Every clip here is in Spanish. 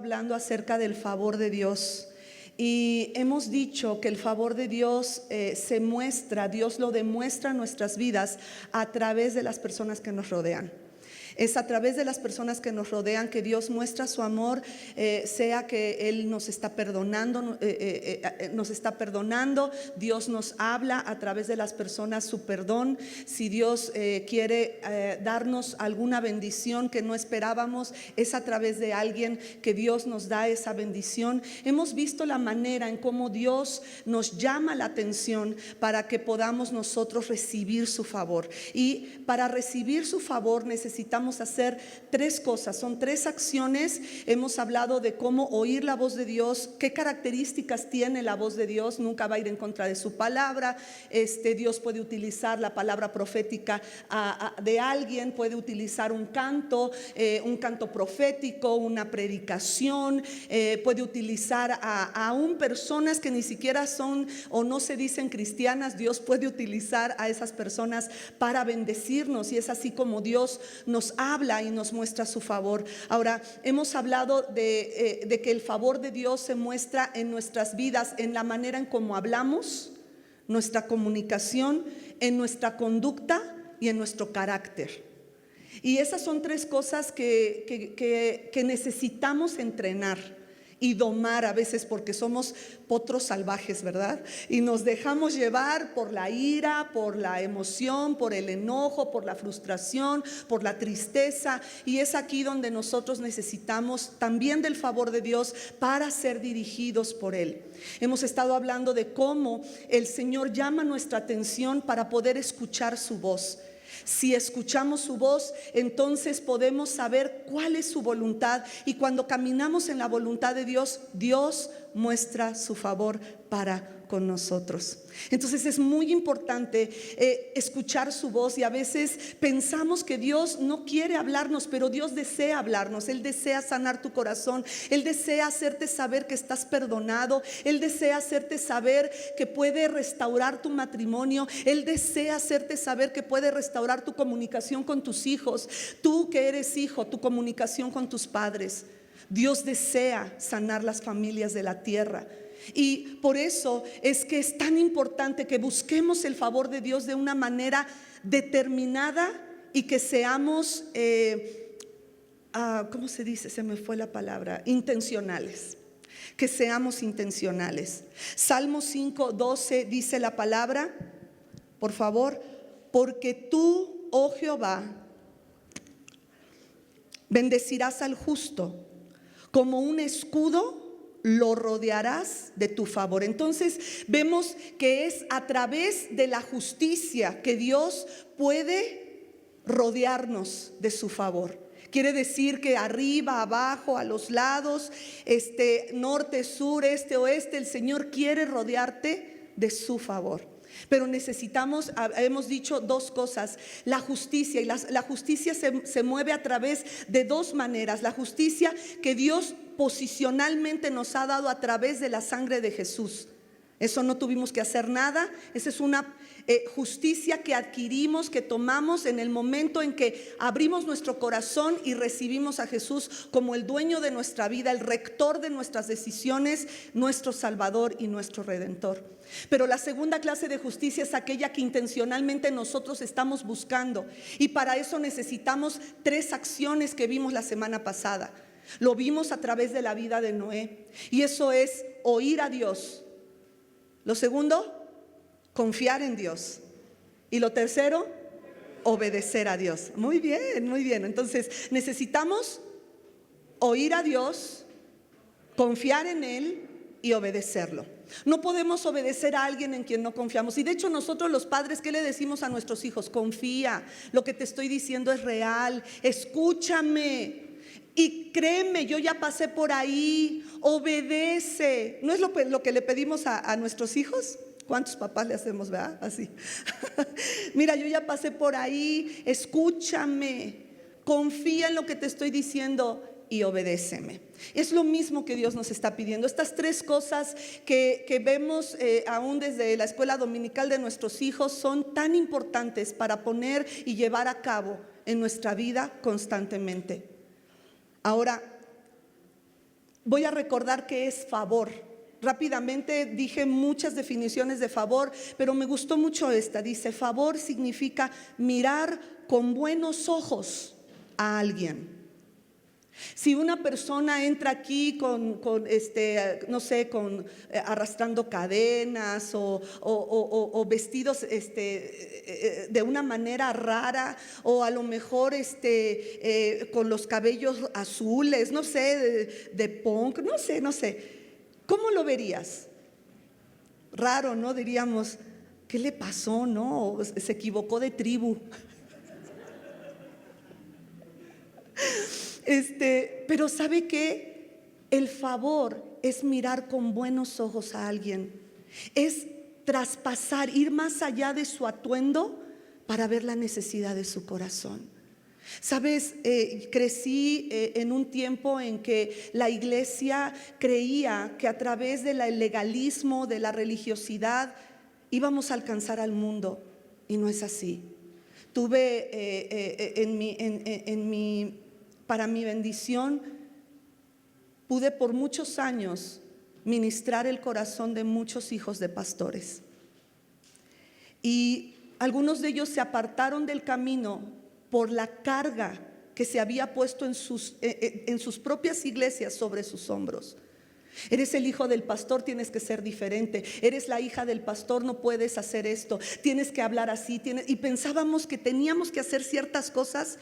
hablando acerca del favor de Dios. Y hemos dicho que el favor de Dios se muestra, Dios lo demuestra en nuestras vidas a través de las personas que nos rodean. Es a través de las personas que nos rodean que Dios muestra su amor, sea que Él nos está perdonando, Dios nos habla a través de las personas su perdón. Si Dios quiere darnos alguna bendición que no esperábamos, es a través de alguien que Dios nos da esa bendición. Hemos visto la manera en cómo Dios nos llama la atención para que podamos nosotros recibir su favor. Y para recibir su favor necesitamos hacer tres cosas, son tres acciones. Hemos hablado de cómo oír la voz de Dios, qué características tiene la voz de Dios. Nunca va a ir en contra de su palabra. Dios puede utilizar la palabra profética de alguien, puede utilizar un canto profético, una predicación, puede utilizar aún personas que ni siquiera son o no se dicen cristianas. Dios puede utilizar a esas personas para bendecirnos, y es así como Dios nos habla y nos muestra su favor. Ahora, hemos hablado de que el favor de Dios se muestra en nuestras vidas, en la manera en cómo hablamos, nuestra comunicación, en nuestra conducta y en nuestro carácter. Y esas son tres cosas que necesitamos entrenar y domar a veces, porque somos potros salvajes, ¿verdad? Y nos dejamos llevar por la ira, por la emoción, por el enojo, por la frustración, por la tristeza. Y es aquí donde nosotros necesitamos también del favor de Dios para ser dirigidos por Él. Hemos estado hablando de cómo el Señor llama nuestra atención para poder escuchar su voz. Si escuchamos su voz, entonces podemos saber cuál es su voluntad, y cuando caminamos en la voluntad de Dios, Dios muestra su favor para con nosotros. Entonces es muy importante escuchar su voz, y a veces pensamos que Dios no quiere hablarnos, pero Dios desea hablarnos. Él desea sanar tu corazón, Él desea hacerte saber que estás perdonado, Él desea hacerte saber que puede restaurar tu matrimonio, Él desea hacerte saber que puede restaurar tu comunicación con tus hijos, tú que eres hijo, tu comunicación con tus padres. Dios desea sanar las familias de la tierra. Y por eso es que es tan importante que busquemos el favor de Dios de una manera determinada, y que seamos, ¿cómo se dice? Se me fue la palabra. Intencionales. Que seamos intencionales. Salmo 5:12 dice la palabra, por favor: porque tú, oh Jehová, bendecirás al justo, como un escudo lo rodearás de tu favor. Entonces vemos que es a través de la justicia que Dios puede rodearnos de su favor. Quiere decir que arriba, abajo, a los lados, norte, sur, este, oeste, el Señor quiere rodearte de su favor. Pero necesitamos, hemos dicho dos cosas: la justicia. Y la justicia se mueve a través de dos maneras. La justicia que Dios posicionalmente nos ha dado a través de la sangre de Jesús. Eso no tuvimos que hacer nada. Esa es una justicia que adquirimos, que tomamos en el momento en que abrimos nuestro corazón y recibimos a Jesús como el dueño de nuestra vida, el rector de nuestras decisiones, nuestro Salvador y nuestro Redentor. Pero la segunda clase de justicia es aquella que intencionalmente nosotros estamos buscando, y para eso necesitamos tres acciones que vimos la semana pasada. Lo vimos a través de la vida de Noé, y eso es oír a Dios. Lo segundo, confiar en Dios. Y lo tercero, obedecer a Dios. Muy bien, muy bien. Entonces necesitamos oír a Dios, confiar en Él y obedecerlo. No podemos obedecer a alguien en quien no confiamos. Y de hecho nosotros los padres, ¿qué le decimos a nuestros hijos? Confía, lo que te estoy diciendo es real, escúchame. Y créeme, yo ya pasé por ahí, obedece. ¿No es lo que le pedimos a nuestros hijos? ¿Cuántos papás le hacemos, verdad? Así. Mira, yo ya pasé por ahí, escúchame, confía en lo que te estoy diciendo y obedéceme. Es lo mismo que Dios nos está pidiendo. Estas tres cosas que vemos aún desde la escuela dominical de nuestros hijos son tan importantes para poner y llevar a cabo en nuestra vida constantemente. Ahora, voy a recordar qué es favor. Rápidamente dije muchas definiciones de favor, pero me gustó mucho esta. Dice, favor significa mirar con buenos ojos a alguien. Si una persona entra aquí no sé, arrastrando cadenas o vestidos de una manera rara, o a lo mejor con los cabellos azules, no sé, de punk, no sé, ¿cómo lo verías? Raro, ¿no? Diríamos, ¿qué le pasó? ¿No? Se equivocó de tribu. Pero ¿sabe qué? El favor es mirar con buenos ojos a alguien, es traspasar, ir más allá de su atuendo para ver la necesidad de su corazón. Sabes, crecí en un tiempo en que la iglesia creía que a través del legalismo, de la religiosidad, íbamos a alcanzar al mundo, y no es así. Tuve para mi bendición, pude por muchos años ministrar el corazón de muchos hijos de pastores. Y algunos de ellos se apartaron del camino por la carga que se había puesto en sus propias iglesias sobre sus hombros. Eres el hijo del pastor, tienes que ser diferente. Eres la hija del pastor, no puedes hacer esto. Tienes que hablar así. Y pensábamos que teníamos que hacer ciertas cosas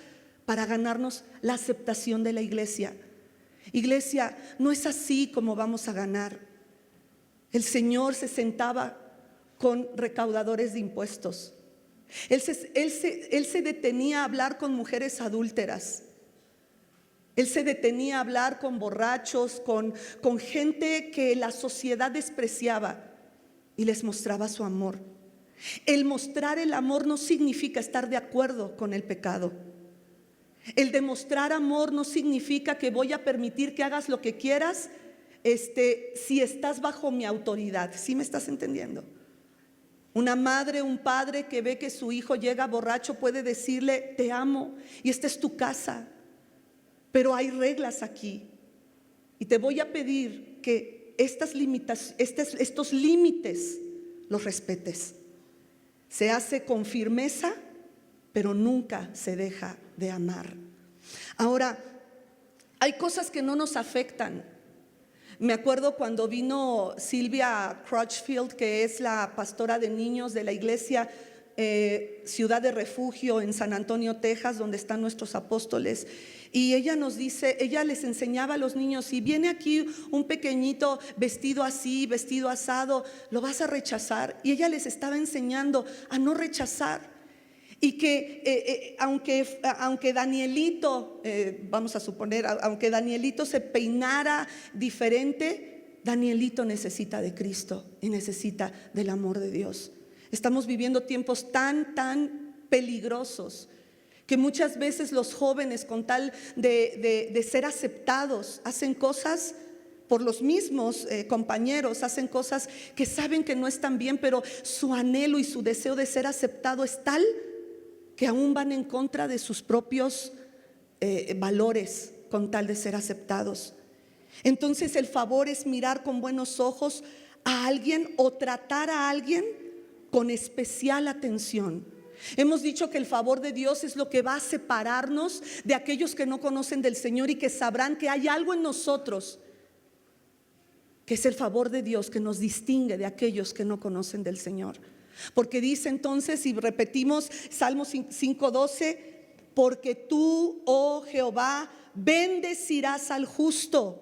para ganarnos la aceptación de la iglesia. Iglesia, no es así como vamos a ganar. El Señor se sentaba con recaudadores de impuestos. Él se detenía a hablar con mujeres adúlteras. Él se detenía a hablar con borrachos, con gente que la sociedad despreciaba, y les mostraba su amor. El mostrar el amor no significa estar de acuerdo con el pecado. El demostrar amor no significa que voy a permitir que hagas lo que quieras si estás bajo mi autoridad. ¿Sí me estás entendiendo? Una madre, un padre que ve que su hijo llega borracho puede decirle, te amo y esta es tu casa, pero hay reglas aquí y te voy a pedir que estos límites los respetes. Se hace con firmeza, pero nunca se deja de amar. Ahora, hay cosas que no nos afectan. Me acuerdo cuando vino Silvia Crutchfield, que es la pastora de niños de la iglesia Ciudad de Refugio en San Antonio, Texas, donde están nuestros apóstoles. Y ella nos dice, ella les enseñaba a los niños, si viene aquí un pequeño vestido así, vestido asado, ¿lo vas a rechazar? Y ella les estaba enseñando a no rechazar. Y que aunque Danielito, vamos a suponer, aunque Danielito se peinara diferente, Danielito necesita de Cristo y necesita del amor de Dios. Estamos viviendo tiempos tan peligrosos que muchas veces los jóvenes, con tal de ser aceptados, hacen cosas por los mismos compañeros, hacen cosas que saben que no están bien, pero su anhelo y su deseo de ser aceptado es tal que aún van en contra de sus propios valores con tal de ser aceptados. Entonces el favor es mirar con buenos ojos a alguien o tratar a alguien con especial atención. Hemos dicho que el favor de Dios es lo que va a separarnos de aquellos que no conocen del Señor y que sabrán que hay algo en nosotros, que es el favor de Dios que nos distingue de aquellos que no conocen del Señor. Porque dice entonces, y repetimos Salmo 5:12, porque tú, oh Jehová, bendecirás al justo.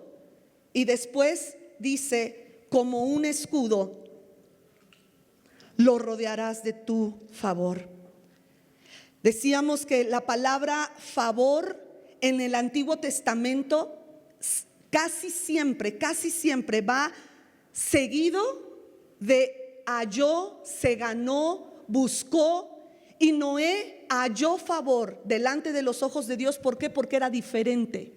Y después dice, como un escudo lo rodearás de tu favor. Decíamos que la palabra favor en el Antiguo Testamento casi siempre va seguido de halló, se ganó, buscó. Y Noé halló favor delante de los ojos de Dios. ¿Por qué? Porque era diferente.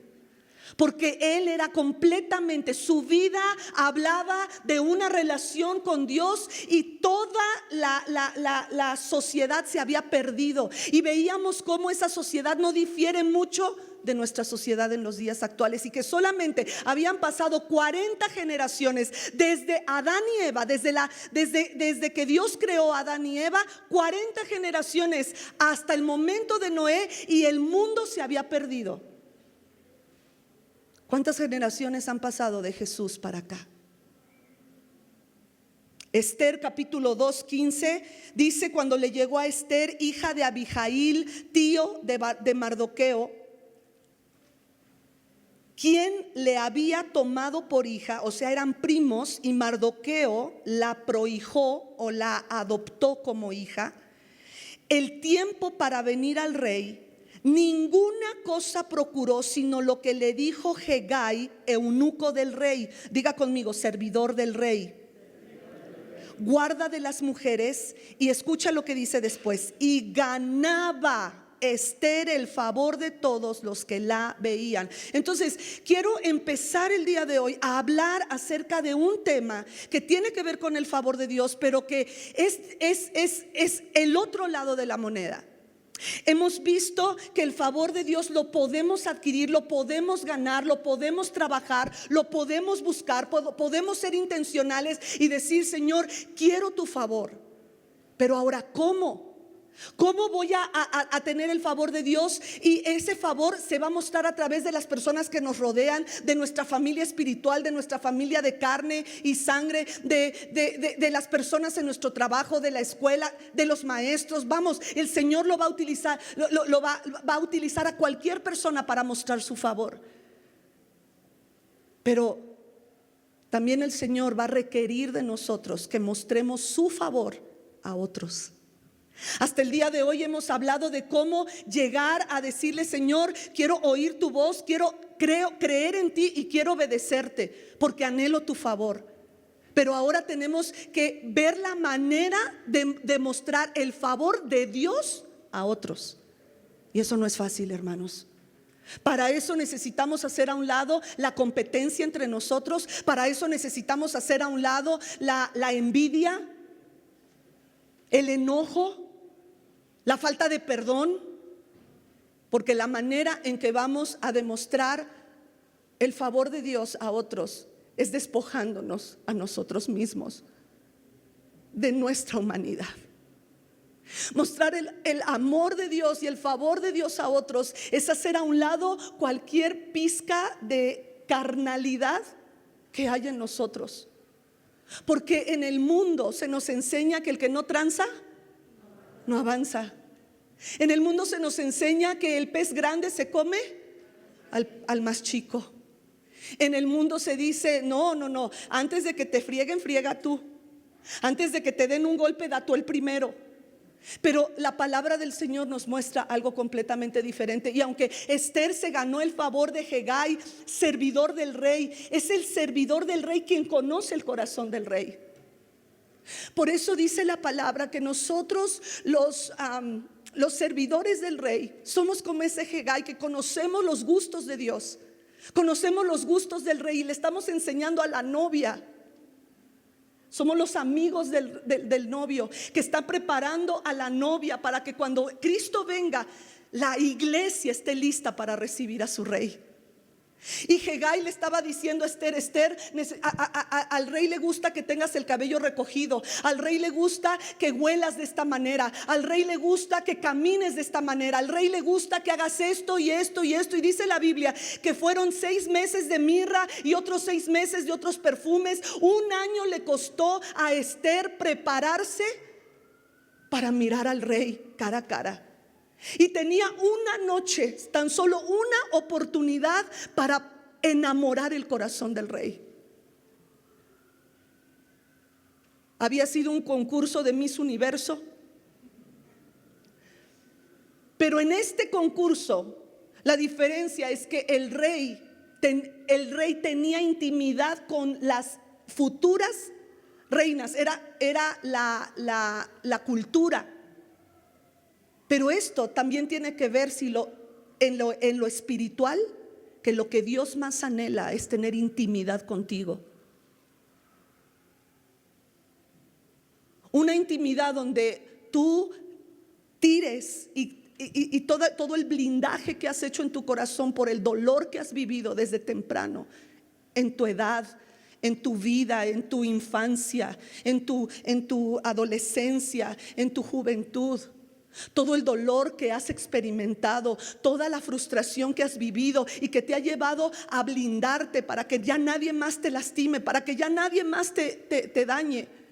Porque él era completamente, su vida hablaba de una relación con Dios, y toda la sociedad se había perdido y veíamos cómo esa sociedad no difiere mucho de nuestra sociedad en los días actuales, y que solamente habían pasado 40 generaciones desde Adán y Eva, desde que Dios creó a Adán y Eva, 40 generaciones hasta el momento de Noé, y el mundo se había perdido. ¿Cuántas generaciones han pasado de Jesús para acá? Esther capítulo 2:15 dice: cuando le llegó a Esther, hija de Abijail, tío de Mardoqueo, quien le había tomado por hija, o sea, eran primos, y Mardoqueo la prohijó o la adoptó como hija, el tiempo para venir al rey, ninguna cosa procuró sino lo que le dijo Hegai, eunuco del rey. Diga conmigo: servidor del rey, guarda de las mujeres. Y escucha lo que dice después: y ganaba Esther el favor de todos los que la veían. Entonces quiero empezar el día de hoy a hablar acerca de un tema que tiene que ver con el favor de Dios, pero que es el otro lado de la moneda. Hemos visto que el favor de Dios lo podemos adquirir, lo podemos ganar, lo podemos trabajar, lo podemos buscar, podemos ser intencionales y decir: Señor, quiero tu favor. Pero ahora, ¿cómo? ¿Cómo voy a tener el favor de Dios? Y ese favor se va a mostrar a través de las personas que nos rodean, de nuestra familia espiritual, de nuestra familia de carne y sangre, de las personas en nuestro trabajo, de la escuela, de los maestros. Vamos, el Señor lo va a utilizar, va a utilizar a cualquier persona para mostrar su favor. Pero también el Señor va a requerir de nosotros que mostremos su favor a otros. Hasta el día de hoy hemos hablado de cómo llegar a decirle: Señor, quiero oír tu voz, quiero creer en ti y quiero obedecerte porque anhelo tu favor. Pero ahora tenemos que ver la manera de mostrar el favor de Dios a otros. Y eso no es fácil, hermanos. Para eso necesitamos hacer a un lado la competencia entre nosotros. Para eso necesitamos hacer a un lado la envidia, el enojo, la falta de perdón, porque la manera en que vamos a demostrar el favor de Dios a otros es despojándonos a nosotros mismos de nuestra humanidad. Mostrar el amor de Dios y el favor de Dios a otros es hacer a un lado cualquier pizca de carnalidad que hay en nosotros. Porque en el mundo se nos enseña que el que no tranza no avanza. En el mundo se nos enseña que el pez grande se come al más chico. En el mundo se dice: no, antes de que te frieguen, friega tú. Antes de que te den un golpe, da tú el primero. Pero la palabra del Señor nos muestra algo completamente diferente. Y aunque Esther se ganó el favor de Hegai, servidor del rey, es el servidor del rey quien conoce el corazón del rey. Por eso dice la palabra que nosotros los servidores del rey somos como ese Hegai, que conocemos los gustos de Dios, conocemos los gustos del rey y le estamos enseñando a la novia. Somos los amigos del novio que está preparando a la novia para que cuando Cristo venga, la iglesia esté lista para recibir a su rey. Y Hegai le estaba diciendo a Esther: Esther, al rey le gusta que tengas el cabello recogido, al rey le gusta que huelas de esta manera, al rey le gusta que camines de esta manera, al rey le gusta que hagas esto y esto y esto. Y dice la Biblia que fueron 6 meses de mirra y otros 6 meses de otros perfumes. 1 año le costó a Esther prepararse para mirar al rey cara a cara. Y tenía una noche, tan solo una oportunidad para enamorar el corazón del rey. Había sido un concurso de Miss Universo, pero en este concurso la diferencia es que el rey tenía intimidad con las futuras reinas. Era la cultura. Pero esto también tiene que ver en lo espiritual, que lo que Dios más anhela es tener intimidad contigo. Una intimidad donde tú tires y todo el blindaje que has hecho en tu corazón por el dolor que has vivido desde temprano, en tu edad, en tu vida, en tu infancia, en tu adolescencia, en tu juventud. Todo el dolor que has experimentado, toda la frustración que has vivido y que te ha llevado a blindarte para que ya nadie más te lastime, para que ya nadie más te dañe.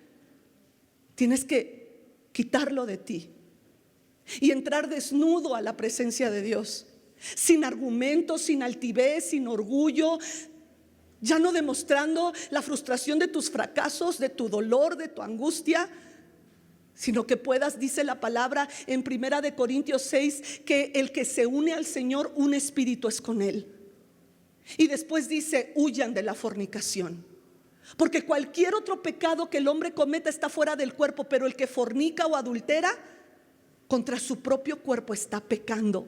Tienes que quitarlo de ti y entrar desnudo a la presencia de Dios, sin argumentos, sin altivez, sin orgullo, ya no demostrando la frustración de tus fracasos, de tu dolor, de tu angustia, sino que puedas, dice la palabra en 1 Corintios 6, que el que se une al Señor, un espíritu es con él. Y después dice, huyan de la fornicación, porque cualquier otro pecado que el hombre cometa está fuera del cuerpo, pero el que fornica o adultera contra su propio cuerpo está pecando.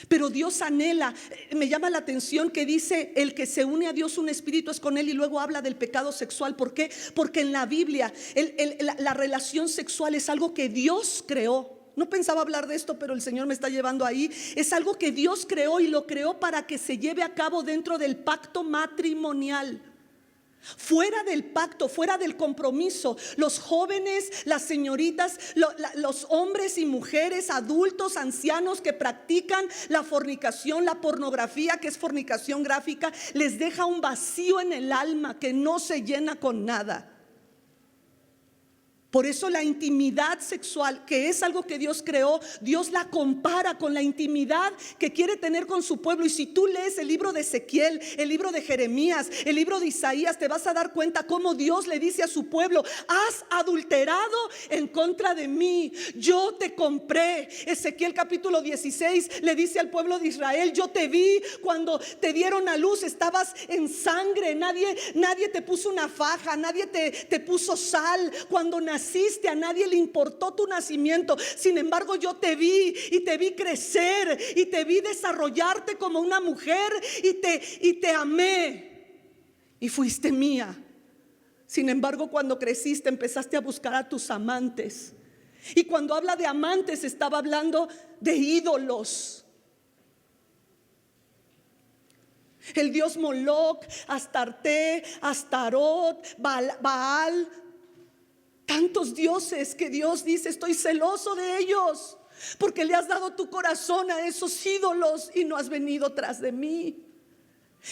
Pero Dios anhela, me llama la atención que dice el que se une a Dios, un espíritu es con él, y luego habla del pecado sexual. ¿Por qué? Porque en la Biblia la relación sexual es algo que Dios creó. No pensaba hablar de esto, pero el Señor me está llevando ahí. Es algo que Dios creó y lo creó para que se lleve a cabo dentro del pacto matrimonial. Fuera del pacto, fuera del compromiso, los jóvenes, las señoritas, los hombres y mujeres, adultos, ancianos que practican la fornicación, la pornografía, que es fornicación gráfica, les deja un vacío en el alma que no se llena con nada. Por eso la intimidad sexual, que es algo que Dios creó, Dios la compara con la intimidad que quiere tener con su pueblo. Y si tú lees el libro de Ezequiel, el libro de Jeremías, el libro de Isaías, te vas a dar cuenta cómo Dios le dice a su pueblo: has adulterado en contra de mí, yo te compré. Ezequiel capítulo 16 le dice al pueblo de Israel: yo te vi cuando te dieron a luz, estabas en sangre, nadie te puso una faja, nadie te puso sal. Cuando naciste, a nadie le importó tu nacimiento. Sin embargo, yo te vi y te vi crecer y te vi desarrollarte como una mujer y te amé y fuiste mía. Sin embargo, cuando creciste, empezaste a buscar a tus amantes. Y cuando habla de amantes, estaba hablando de ídolos. El dios Moloc, Astarte, Astarot, Baal. Tantos dioses que Dios dice: estoy celoso de ellos, porque le has dado tu corazón a esos ídolos y no has venido tras de mí.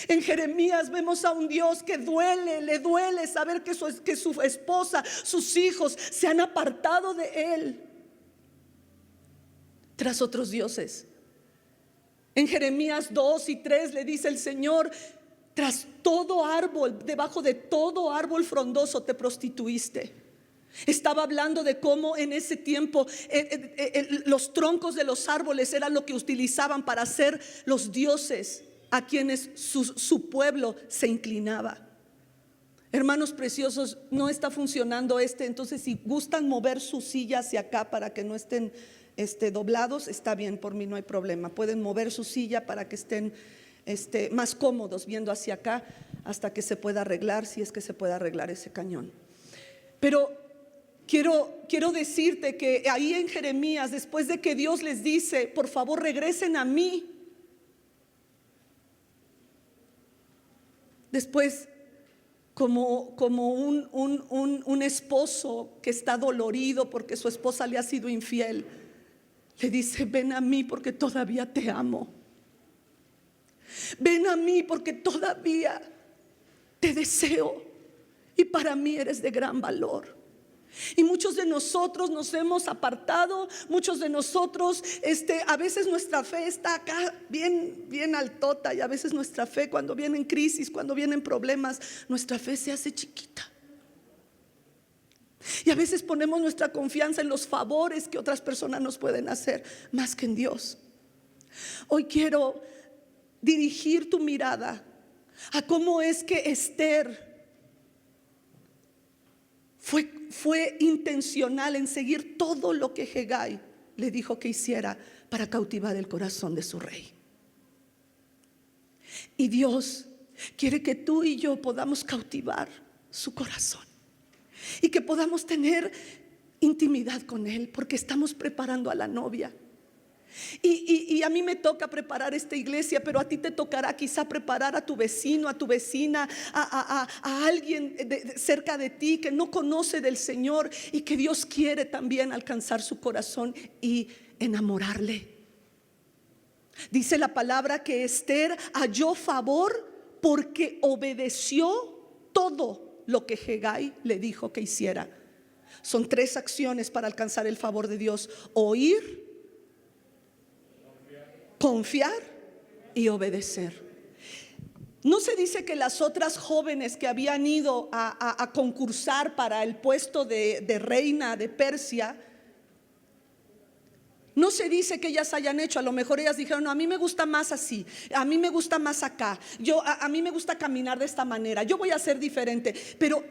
En Jeremías vemos a un Dios que le duele saber que su esposa, sus hijos se han apartado de él tras otros dioses. En Jeremías 2 y 3 le dice el Señor: tras todo árbol, debajo de todo árbol frondoso te prostituiste. Estaba hablando de cómo en ese tiempo los troncos de los árboles eran lo que utilizaban para hacer los dioses a quienes su pueblo se inclinaba. Hermanos preciosos, no está funcionando entonces si gustan mover su silla hacia acá para que no estén doblados, está bien, por mí no hay problema. Pueden mover su silla para que estén más cómodos viendo hacia acá hasta que se pueda arreglar, si es que se puede arreglar ese cañón. Pero quiero decirte que ahí en Jeremías, después de que Dios les dice: por favor regresen a mí, después como un esposo que está dolorido porque su esposa le ha sido infiel, le dice: ven a mí porque todavía te amo, ven a mí porque todavía te deseo y para mí eres de gran valor. Y muchos de nosotros nos hemos apartado, muchos de nosotros a veces nuestra fe está acá bien altota, y a veces nuestra fe, cuando vienen crisis, cuando vienen problemas, nuestra fe se hace chiquita. Y a veces ponemos nuestra confianza en los favores que otras personas nos pueden hacer más que en Dios. Hoy quiero dirigir tu mirada a cómo es que Esther fue intencional en seguir todo lo que Hegai le dijo que hiciera para cautivar el corazón de su rey. Y Dios quiere que tú y yo podamos cautivar su corazón. y que podamos tener intimidad con Él, porque estamos preparando a la novia. Y a mí me toca preparar esta iglesia, pero a ti te tocará quizá preparar a tu vecino, a tu vecina, a alguien cerca de ti que no conoce del Señor y que Dios quiere también alcanzar su corazón y enamorarle. Dice la palabra que Esther halló favor porque obedeció todo lo que Hegai le dijo que hiciera. Son 3 acciones para alcanzar el favor de Dios: oír, confiar y obedecer. No se dice que las otras jóvenes que habían ido a concursar para el puesto de reina de Persia, no se dice que ellas hayan hecho. A lo mejor ellas dijeron: no, a mí me gusta más así, a mí me gusta más acá, a mí me gusta caminar de esta manera, yo voy a ser diferente. Pero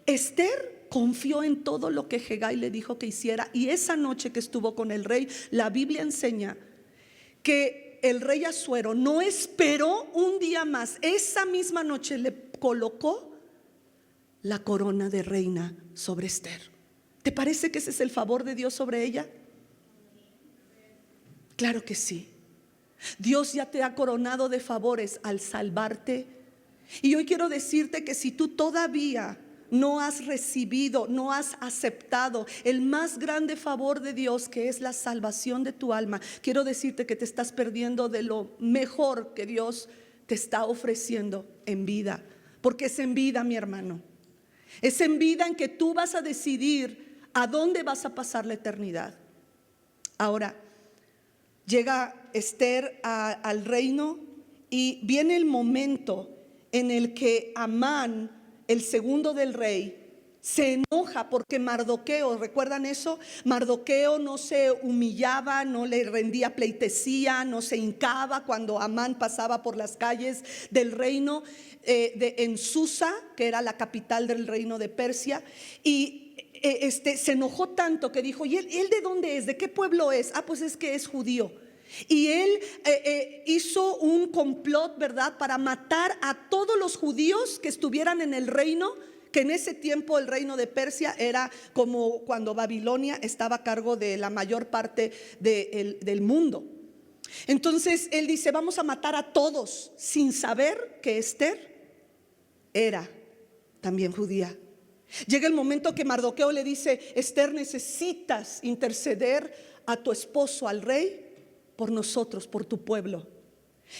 Esther confió en todo lo que Hegai le dijo que hiciera. Y esa noche que estuvo con el rey, la Biblia enseña que el rey Asuero no esperó un día más. Esa misma noche le colocó la corona de reina sobre Esther. ¿Te parece que ese es el favor de Dios sobre ella? Claro que sí. Dios ya te ha coronado de favores al salvarte. Y hoy quiero decirte que si tú todavía no has recibido, no has aceptado el más grande favor de Dios, que es la salvación de tu alma, quiero decirte que te estás perdiendo de lo mejor que Dios te está ofreciendo en vida. Porque es en vida, mi hermano. Es en vida en que tú vas a decidir a dónde vas a pasar la eternidad. Ahora, llega Esther al reino y viene el momento en el que Amán, el segundo del rey, se enoja porque Mardoqueo, ¿recuerdan eso? Mardoqueo no se humillaba, no le rendía pleitesía, no se hincaba cuando Amán pasaba por las calles del reino en Susa, que era la capital del reino de Persia. Y se enojó tanto que dijo: ¿y él de dónde es? ¿De qué pueblo es? Ah, pues es que es judío. Y él hizo un complot, ¿verdad?, para matar a todos los judíos que estuvieran en el reino, que en ese tiempo el reino de Persia era como cuando Babilonia estaba a cargo de la mayor parte del mundo. Entonces él dice: vamos a matar a todos, sin saber que Esther era también judía. Llega el momento que Mardoqueo le dice: Esther, necesitas interceder a tu esposo, al rey, por nosotros, por tu pueblo.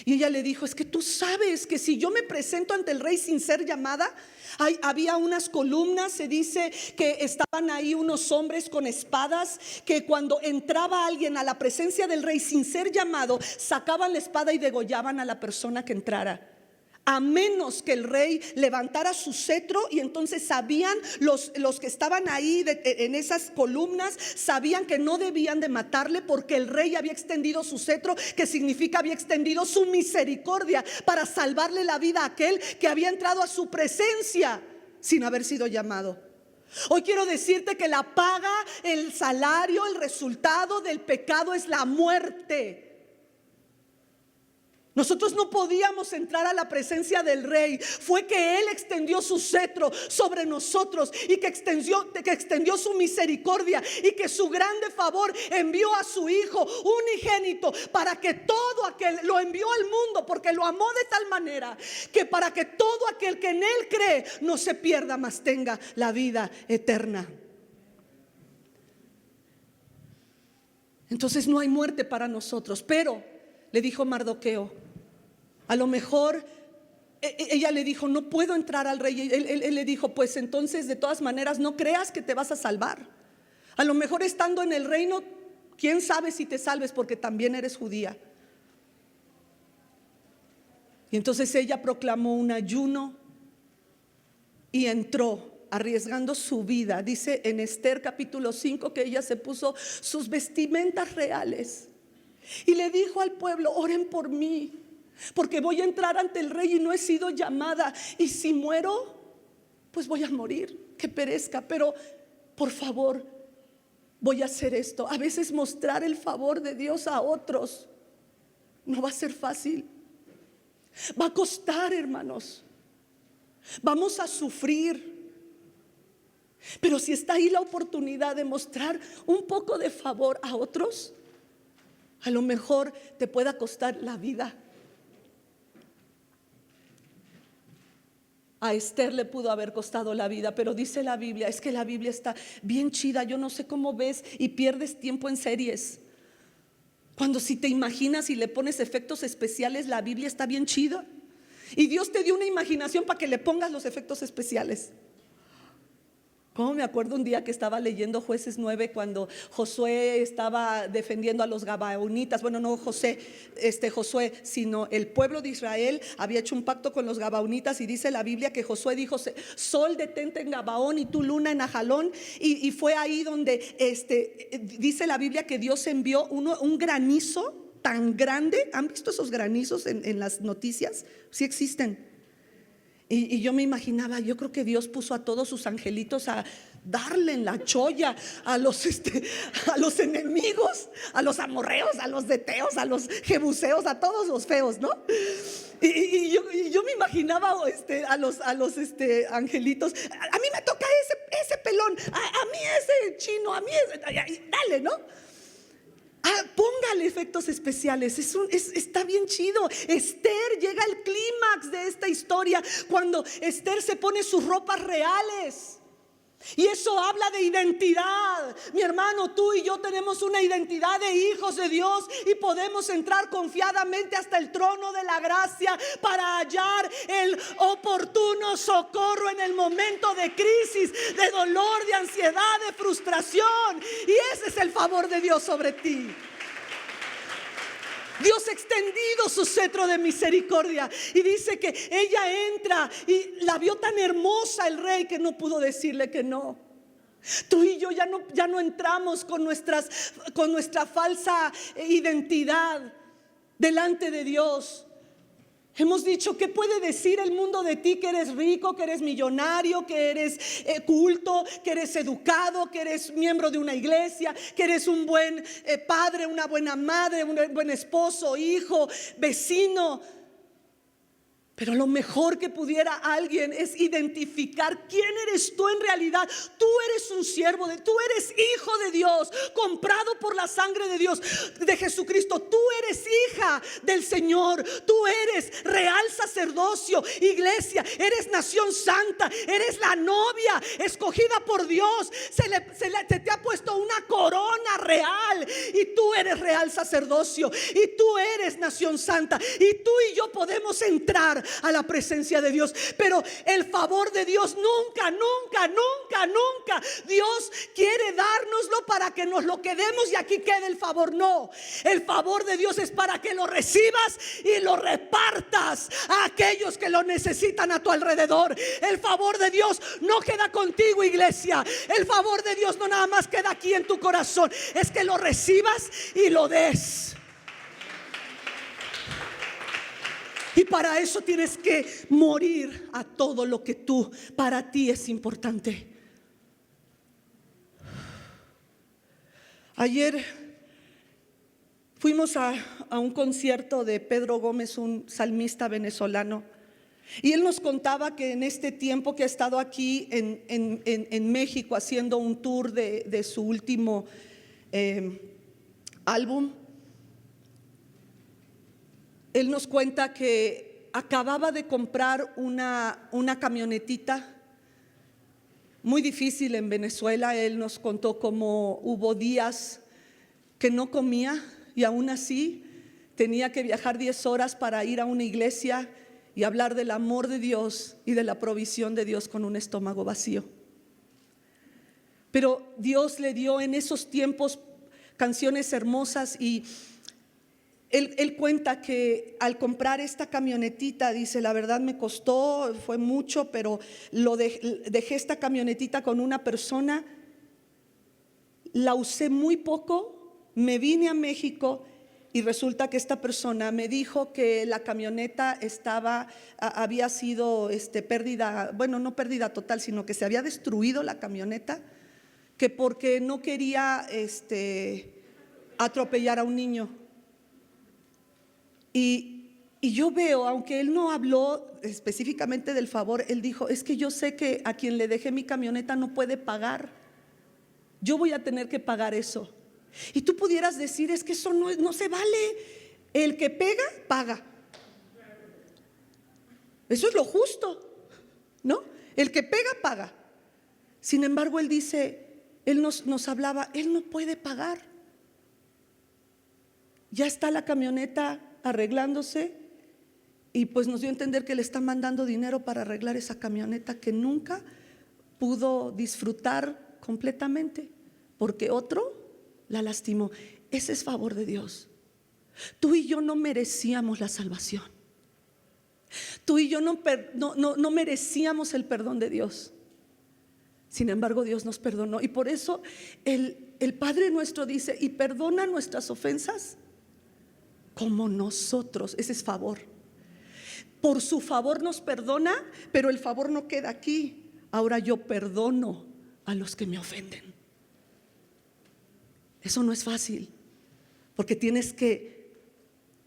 Y ella le dijo: es que tú sabes que si yo me presento ante el rey sin ser llamada, había unas columnas, se dice que estaban ahí unos hombres con espadas, que cuando entraba alguien a la presencia del rey sin ser llamado, sacaban la espada y degollaban a la persona que entrara, a menos que el rey levantara su cetro. Y entonces sabían los que estaban ahí en esas columnas, sabían que no debían de matarle, porque el rey había extendido su cetro, que significa había extendido su misericordia para salvarle la vida a aquel que había entrado a su presencia sin haber sido llamado. Hoy quiero decirte que la paga, el salario, el resultado del pecado es la muerte. Nosotros no podíamos entrar a la presencia del rey. Fue que él extendió su cetro sobre nosotros, y que extendió su misericordia, y que su grande favor envió a su hijo unigénito, para que todo aquel, lo envió al mundo porque lo amó de tal manera, que para que todo aquel que en él cree no se pierda, mas tenga la vida eterna. Entonces no hay muerte para nosotros. Pero le dijo Mardoqueo, a lo mejor ella le dijo: no puedo entrar al rey. Él le dijo: pues entonces, de todas maneras, no creas que te vas a salvar. A lo mejor estando en el reino, quién sabe si te salves, porque también eres judía. Y entonces ella proclamó un ayuno y entró, arriesgando su vida. Dice en Esther capítulo 5 que ella se puso sus vestimentas reales y le dijo al pueblo: oren por mí, porque voy a entrar ante el rey y no he sido llamada, y si muero, pues voy a morir, que perezca, pero por favor, voy a hacer esto. A veces mostrar el favor de Dios a otros no va a ser fácil. Va a costar, hermanos. Vamos a sufrir. Pero si está ahí la oportunidad de mostrar un poco de favor a otros, a lo mejor te pueda costar la vida. A Esther le pudo haber costado la vida, pero dice la Biblia, es que la Biblia está bien chida. Yo no sé cómo ves y pierdes tiempo en series, cuando si te imaginas y le pones efectos especiales, la Biblia está bien chida. Y Dios te dio una imaginación para que le pongas los efectos especiales. Como me acuerdo un día que estaba leyendo Jueces 9, cuando Josué estaba defendiendo a los gabaonitas. Bueno, no Josué, sino el pueblo de Israel había hecho un pacto con los gabaonitas, y dice la Biblia que Josué dijo: sol detente en Gabaón y tú luna en Ajalón. Y fue ahí donde dice la Biblia que Dios envió un granizo tan grande. ¿Han visto esos granizos en las noticias? Sí existen. Y yo me imaginaba, yo creo que Dios puso a todos sus angelitos a darle en la cholla a los enemigos, a los amorreos, a los deteos, a los jebuseos, a todos los feos, ¿no? Y yo me imaginaba a los angelitos. A mí me toca ese pelón, a mí ese chino, a mí ese, dale, ¿no? Póngale efectos especiales. Está bien chido. Esther llega al clímax de esta historia cuando Esther se pone sus ropas reales. Y eso habla de identidad. Mi hermano, tú y yo tenemos una identidad de hijos de Dios, y podemos entrar confiadamente hasta el trono de la gracia para hallar el oportuno socorro en el momento de crisis, de dolor, de ansiedad, de frustración. Y ese es el favor de Dios sobre ti. Dios ha extendido su cetro de misericordia, y dice que ella entra y la vio tan hermosa el rey que no pudo decirle que no. Tú y yo ya no entramos con nuestra falsa identidad delante de Dios. Hemos dicho: ¿qué puede decir el mundo de ti? Que eres rico, que eres millonario, que eres culto, que eres educado, que eres miembro de una iglesia, que eres un buen padre, una buena madre, un buen esposo, hijo, vecino. Pero lo mejor que pudiera alguien es identificar quién eres tú en realidad. Tú eres un siervo tú eres hijo de Dios, comprado por la sangre de Dios, de Jesucristo. Tú eres hija del Señor. Tú eres real sacerdocio, iglesia. Eres nación santa. Eres la novia escogida por Dios. Se te ha puesto una corona real, y tú eres real sacerdocio, y tú eres nación santa, y tú y yo podemos entrar a la presencia de Dios. Pero el favor de Dios nunca Dios quiere dárnoslo para que nos lo quedemos y aquí quede el favor. No, el favor de Dios es para que lo recibas y lo repartas a aquellos que lo necesitan a tu alrededor. El favor de Dios no queda contigo, iglesia. El favor de Dios no nada más queda aquí en tu corazón, es que lo recibas y lo des. Y para eso tienes que morir a todo lo que para ti es importante. Ayer fuimos a un concierto de Pedro Gómez, un salmista venezolano, y él nos contaba que en este tiempo que ha estado aquí en México haciendo un tour de su último álbum, él nos cuenta que acababa de comprar una camionetita muy difícil en Venezuela. Él nos contó cómo hubo días que no comía, y aún así tenía que viajar 10 horas para ir a una iglesia y hablar del amor de Dios y de la provisión de Dios con un estómago vacío. Pero Dios le dio en esos tiempos canciones hermosas, y Él cuenta que al comprar esta camionetita, dice: la verdad me costó, fue mucho, pero dejé esta camionetita con una persona, la usé muy poco, me vine a México, y resulta que esta persona me dijo que la camioneta había sido pérdida, bueno, no pérdida total, sino que se había destruido la camioneta, que porque no quería atropellar a un niño. Y Y yo veo, aunque él no habló específicamente del favor, él dijo, es que yo sé que a quien le dejé mi camioneta no puede pagar. Yo voy a tener que pagar eso. Y tú pudieras decir, es que eso no se vale. El que pega, paga. Eso es lo justo, ¿no? El que pega, paga. Sin embargo, él dice, él nos hablaba, él no puede pagar. Ya está la camioneta arreglándose y pues nos dio a entender que le están mandando dinero para arreglar esa camioneta que nunca pudo disfrutar completamente porque otro la lastimó. Ese es favor de Dios. Tú y yo no merecíamos la salvación. Tú y yo no merecíamos el perdón de Dios. Sin embargo, Dios nos perdonó. Y por eso el Padre nuestro dice, y perdona nuestras ofensas como nosotros. Ese es favor. Por su favor nos perdona, pero el favor no queda aquí. Ahora yo perdono a los que me ofenden. Eso no es fácil, porque tienes que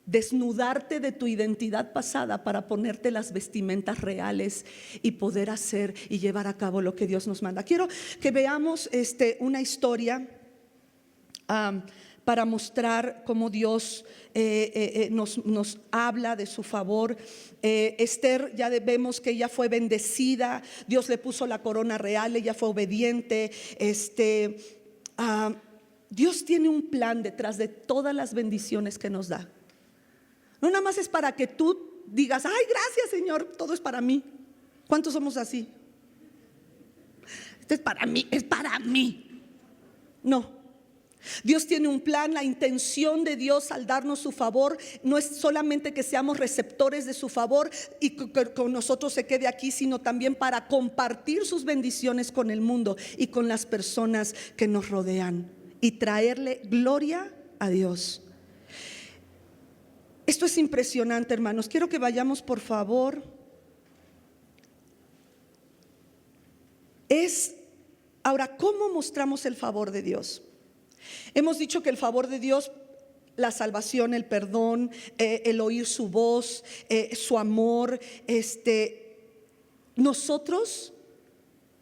desnudarte de tu identidad pasada para ponerte las vestimentas reales y poder hacer y llevar a cabo lo que Dios nos manda. Quiero que veamos una historia para mostrar cómo Dios nos habla de su favor. Esther, ya vemos que ella fue bendecida, Dios le puso la corona real, ella fue obediente. Dios tiene un plan detrás de todas las bendiciones que nos da. No nada más es para que tú digas, ay, gracias Señor, todo es para mí. ¿Cuántos somos así? Esto es para mí, es para mí. No. Dios tiene un plan. La intención de Dios al darnos su favor no es solamente que seamos receptores de su favor y que con nosotros se quede aquí, sino también para compartir sus bendiciones con el mundo y con las personas que nos rodean y traerle gloria a Dios. Esto es impresionante, hermanos. Quiero que vayamos, por favor. Ahora, ¿cómo mostramos el favor de Dios? Hemos dicho que el favor de Dios, la salvación, el perdón, el oír su voz, su amor, nosotros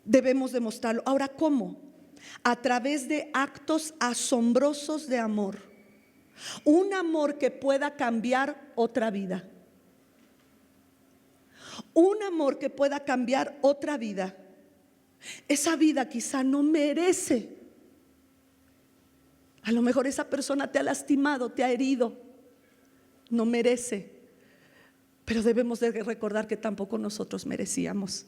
debemos demostrarlo. Ahora, ¿cómo? A través de actos asombrosos de amor. Un amor que pueda cambiar otra vida. Un amor que pueda cambiar otra vida. Esa vida quizá no merece. A lo mejor esa persona te ha lastimado, te ha herido. No merece. Pero debemos de recordar que tampoco nosotros merecíamos.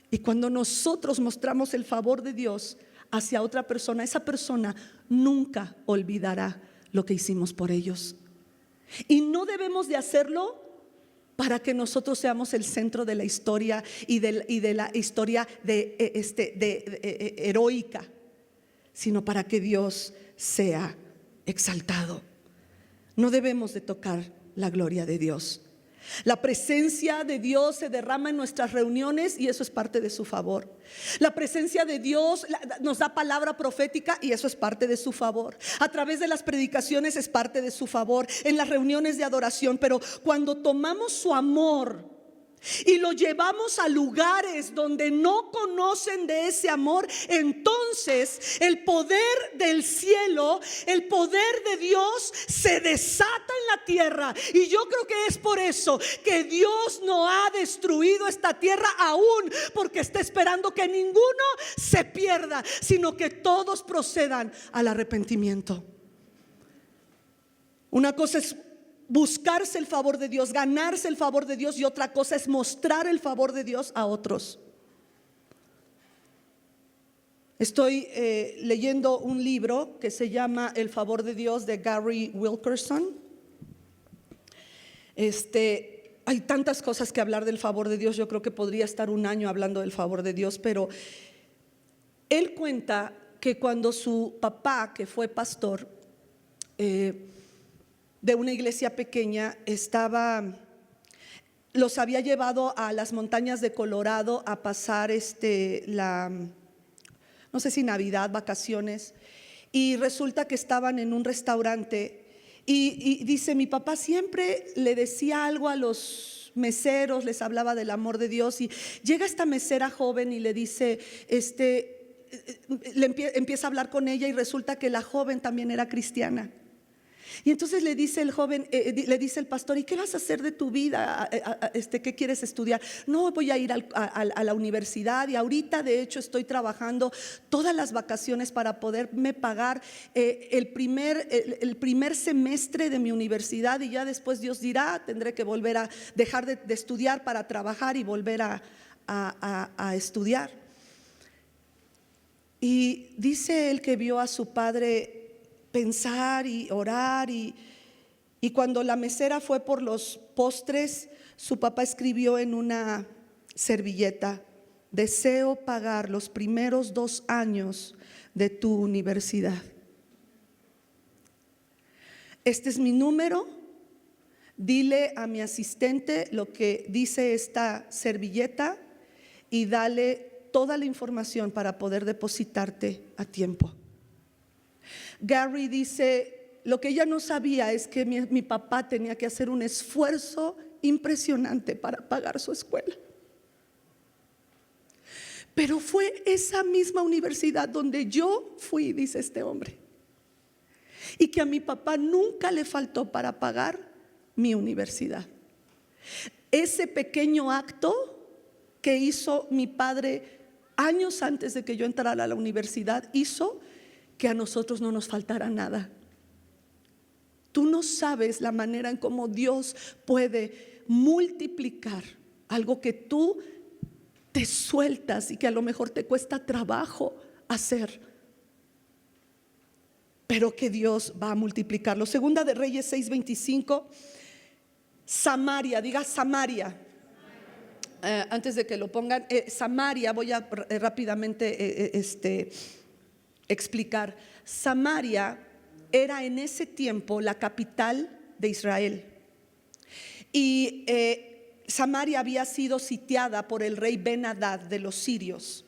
Y cuando nosotros mostramos el favor de Dios hacia otra persona, esa persona nunca olvidará lo que hicimos por ellos. Y no debemos de hacerlo para que nosotros seamos el centro de la historia y de la historia heroica, sino para que Dios sea exaltado. No debemos de tocar la gloria de Dios. La presencia de Dios se derrama en nuestras reuniones y eso es parte de su favor. La presencia de Dios nos da palabra profética y eso es parte de su favor. A través de las predicaciones es parte de su favor, en las reuniones de adoración. Pero cuando tomamos su amor y lo llevamos a lugares donde no conocen de ese amor, entonces el poder del cielo, el poder de Dios se desata en la tierra. Y yo creo que es por eso que Dios no ha destruido esta tierra aún, porque está esperando que ninguno se pierda, sino que todos procedan al arrepentimiento. Una cosa es buscarse el favor de Dios, ganarse el favor de Dios, y otra cosa es mostrar el favor de Dios a otros. Estoy leyendo un libro que se llama El favor de Dios, de Gary Wilkerson. Hay tantas cosas que hablar del favor de Dios. Yo creo que podría estar un año hablando del favor de Dios, pero él cuenta que cuando su papá, que fue pastor de una iglesia pequeña, los había llevado a las montañas de Colorado a pasar no sé si Navidad, vacaciones, y resulta que estaban en un restaurante Y dice, mi papá siempre le decía algo a los meseros, les hablaba del amor de Dios, y llega esta mesera joven y le dice, empieza a hablar con ella, y resulta que la joven también era cristiana. Y entonces le dice el joven, le dice el pastor, ¿y qué vas a hacer de tu vida? ¿Qué quieres estudiar? No, voy a ir a la universidad, y ahorita de hecho estoy trabajando todas las vacaciones para poderme pagar el primer semestre de mi universidad, y ya después Dios dirá, tendré que volver a dejar de estudiar para trabajar y volver a estudiar. Y dice él que vio a su padre pensar y orar, y cuando la mesera fue por los postres, su papá escribió en una servilleta: deseo pagar los primeros 2 años de tu universidad. Este es mi número, dile a mi asistente lo que dice esta servilleta y dale toda la información para poder depositarte a tiempo. Gary dice, lo que ella no sabía es que mi papá tenía que hacer un esfuerzo impresionante para pagar su escuela. Pero fue esa misma universidad donde yo fui, dice este hombre, y que a mi papá nunca le faltó para pagar mi universidad. Ese pequeño acto que hizo mi padre años antes de que yo entrara a la universidad hizo que a nosotros no nos faltara nada. Tú no sabes la manera en cómo Dios puede multiplicar algo que tú te sueltas y que a lo mejor te cuesta trabajo hacer, pero que Dios va a multiplicarlo. Segunda de Reyes 6:25, Samaria, diga Samaria. Antes de que lo pongan, Samaria, voy a rápidamente explicar. Samaria era en ese tiempo la capital de Israel, y Samaria había sido sitiada por el rey Ben-Hadad de los sirios.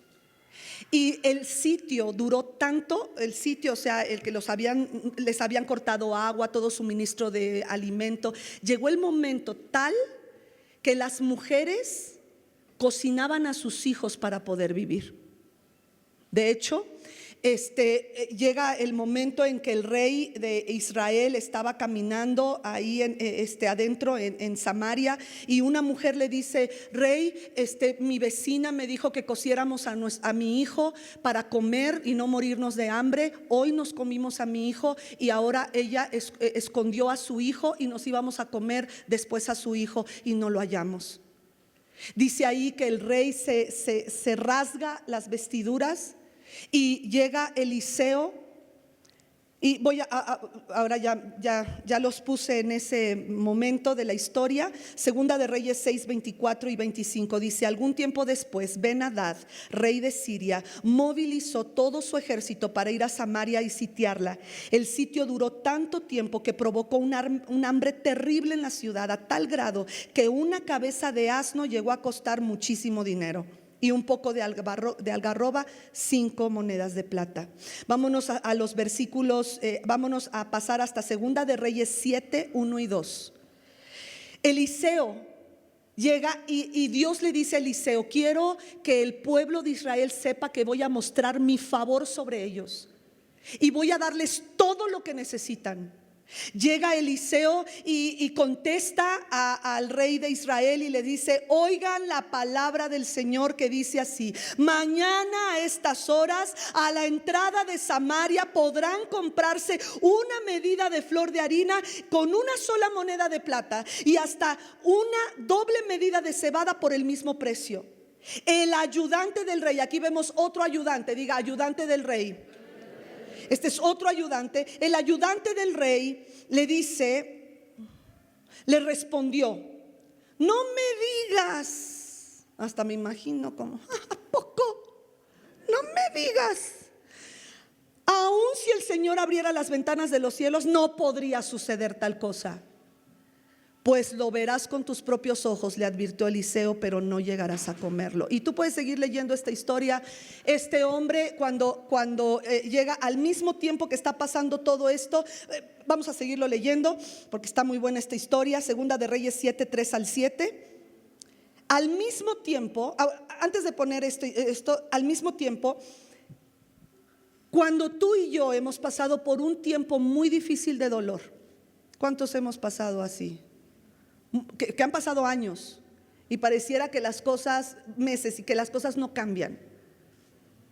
Y el sitio duró tanto, o sea, el que les habían cortado agua, todo suministro de alimento. Llegó el momento tal que las mujeres cocinaban a sus hijos para poder vivir. De hecho, llega el momento en que el rey de Israel estaba caminando ahí adentro en Samaria, y una mujer le dice: rey, mi vecina me dijo que cociéramos a mi hijo para comer y no morirnos de hambre. Hoy nos comimos a mi hijo, y ahora ella escondió a su hijo, y nos íbamos a comer después a su hijo y no lo hallamos. Dice ahí que el rey se rasga las vestiduras, y llega Eliseo, y ahora ya los puse en ese momento de la historia. Segunda de Reyes 6:24 y 25 dice: algún tiempo después, Ben-Hadad, rey de Siria, movilizó todo su ejército para ir a Samaria y sitiarla. El sitio duró tanto tiempo que provocó un hambre terrible en la ciudad, a tal grado que una cabeza de asno llegó a costar muchísimo dinero, y un poco de algarroba 5 monedas de plata. Vámonos a los versículos, vámonos a pasar hasta Segunda de Reyes 7, 1 y 2. Eliseo llega y Dios le dice a Eliseo: quiero que el pueblo de Israel sepa que voy a mostrar mi favor sobre ellos y voy a darles todo lo que necesitan. Llega Eliseo y contesta al rey de Israel y le dice: oigan la palabra del Señor, que dice así: mañana a estas horas, a la entrada de Samaria, podrán comprarse una medida de flor de harina con una sola moneda de plata, y hasta una doble medida de cebada por el mismo precio. El ayudante del rey, aquí vemos otro ayudante, diga ayudante del rey. Este es otro ayudante. El ayudante del rey le respondió: no me digas. Hasta me imagino como: ¿a poco? No me digas. Aun si el Señor abriera las ventanas de los cielos, no podría suceder tal cosa. pues lo verás con tus propios ojos, le advirtió Eliseo, pero no llegarás a comerlo. Y tú puedes seguir leyendo esta historia. Este hombre cuando llega al mismo tiempo que está pasando todo esto, vamos a seguirlo leyendo porque está muy buena esta historia. Segunda de Reyes 7, 3 al 7. Al mismo tiempo, antes de poner esto, al mismo tiempo, cuando tú y yo hemos pasado por un tiempo muy difícil de dolor, ¿cuántos hemos pasado así? Que han pasado años y pareciera que las cosas, meses, y que las cosas no cambian.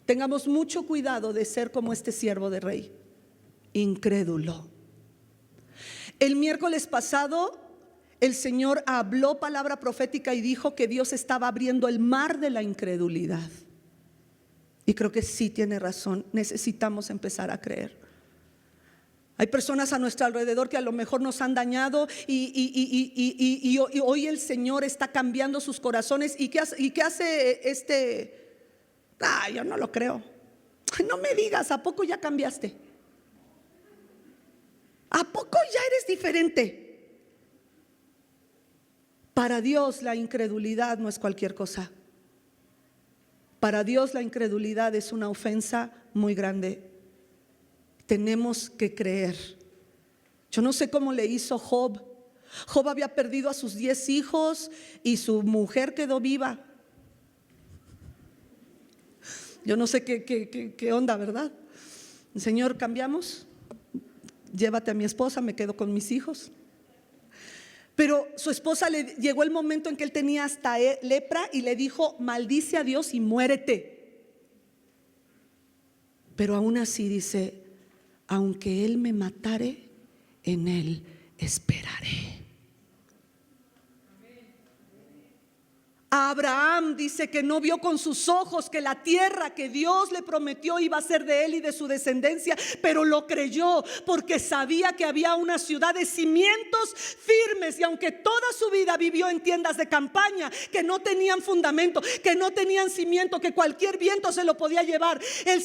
Tengamos mucho cuidado de ser como este siervo de rey, incrédulo. El miércoles pasado el Señor habló palabra profética y dijo que Dios estaba abriendo el mar de la incredulidad. Y creo que sí tiene razón, necesitamos empezar a creer. Hay personas a nuestro alrededor que a lo mejor nos han dañado y hoy el Señor está cambiando sus corazones. ¿Y qué hace yo no lo creo. No me digas, ¿a poco ya cambiaste? ¿A poco ya eres diferente? Para Dios la incredulidad no es cualquier cosa. Para Dios la incredulidad es una ofensa muy grande. Tenemos que creer. Yo no sé cómo le hizo Job. Job había perdido a sus 10 hijos y su mujer quedó viva. Yo no sé qué onda, ¿verdad? Señor, cambiamos. Llévate a mi esposa, me quedo con mis hijos. Pero su esposa llegó el momento en que él tenía hasta lepra y le dijo: maldice a Dios y muérete. Pero aún así dice: aunque Él me matare, en Él esperaré. Abraham dice que no vio con sus ojos que la tierra que Dios le prometió iba a ser de él y de su descendencia, pero lo creyó porque sabía que había una ciudad de cimientos firmes. Y aunque toda su vida vivió en tiendas de campaña que no tenían fundamento, que no tenían cimiento, que cualquier viento se lo podía llevar, él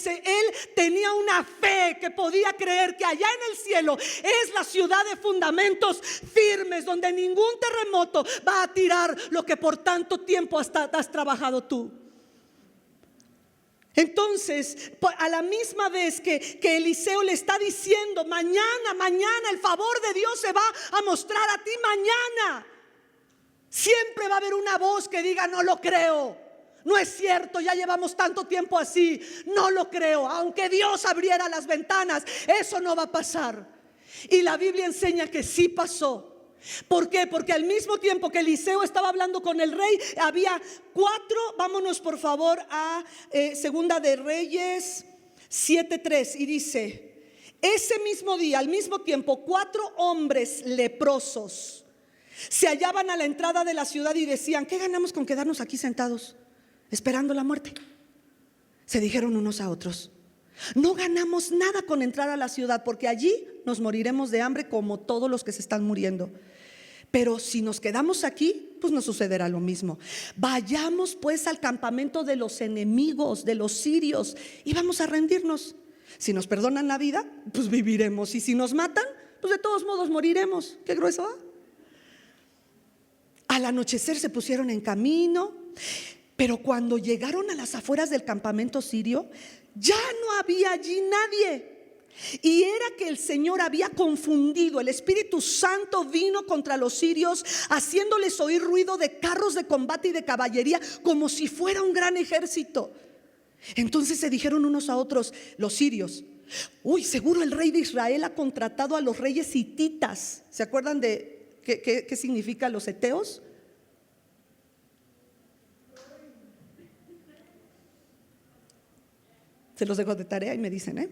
tenía una fe que podía creer que allá en el cielo es la ciudad de fundamentos firmes, donde ningún terremoto va a tirar lo que por tanto tiempo has trabajado tú. Entonces, a la misma vez que Eliseo le está diciendo: mañana el favor de Dios se va a mostrar a ti mañana, siempre va a haber una voz que diga: no lo creo, no es cierto, ya llevamos tanto tiempo así, no lo creo, aunque Dios abriera las ventanas, eso no va a pasar. Y la Biblia enseña que sí pasó. ¿Por qué? Porque al mismo tiempo que Eliseo estaba hablando con el rey, había 4, vámonos por favor a Segunda de Reyes 7:3, y dice: ese mismo día, al mismo tiempo, 4 hombres leprosos se hallaban a la entrada de la ciudad y decían: ¿qué ganamos con quedarnos aquí sentados esperando la muerte? Se dijeron unos a otros: no ganamos nada con entrar a la ciudad, porque allí nos moriremos de hambre como todos los que se están muriendo. Pero si nos quedamos aquí, pues nos sucederá lo mismo. Vayamos pues al campamento de los enemigos, de los sirios, y vamos a rendirnos. Si nos perdonan la vida, pues viviremos. Y si nos matan, pues de todos modos moriremos. Qué grueso, ¿eh? Al anochecer se pusieron en camino, pero cuando llegaron a las afueras del campamento sirio, ya no había allí nadie. Y era que el Señor había confundido, el Espíritu Santo vino contra los sirios, haciéndoles oír ruido de carros de combate y de caballería, como si fuera un gran ejército. Entonces se dijeron unos a otros los sirios: uy, seguro el rey de Israel ha contratado a los reyes hititas. ¿Se acuerdan de qué significa los heteos? Se los dejo de tarea y me dicen,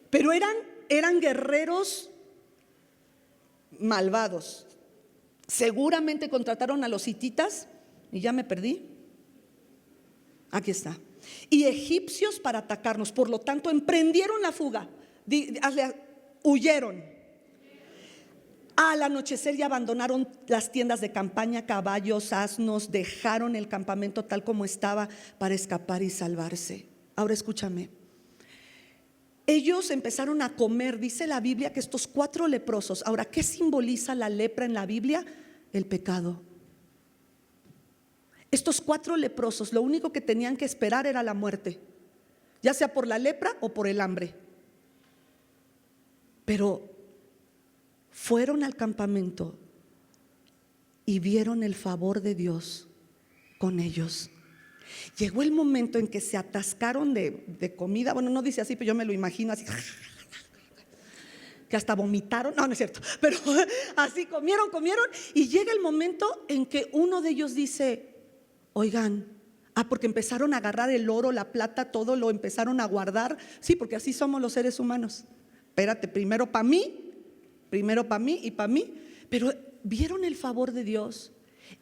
Pero eran guerreros malvados. Seguramente contrataron a los hititas, y ya me perdí. Aquí está. Y egipcios para atacarnos. Por lo tanto, emprendieron la fuga. Huyeron. Al anochecer ya abandonaron las tiendas de campaña, caballos, asnos. Dejaron el campamento tal como estaba para escapar y salvarse. Ahora escúchame. ellos empezaron a comer. Dice la Biblia que estos 4 leprosos, ahora, ¿qué simboliza la lepra en la Biblia? El pecado. Estos 4 leprosos, lo único que tenían que esperar era la muerte, ya sea por la lepra o por el hambre. Pero fueron al campamento y vieron el favor de Dios con ellos. Llegó el momento en que se atascaron de comida. Bueno, no dice así, pero yo me lo imagino así, que hasta vomitaron. No, no es cierto, pero así comieron. Y llega el momento en que uno de ellos dice: oigan, porque empezaron a agarrar el oro, la plata, todo lo empezaron a guardar. Sí, porque así somos los seres humanos. Espérate, primero para mí y para mí. Pero vieron el favor de Dios.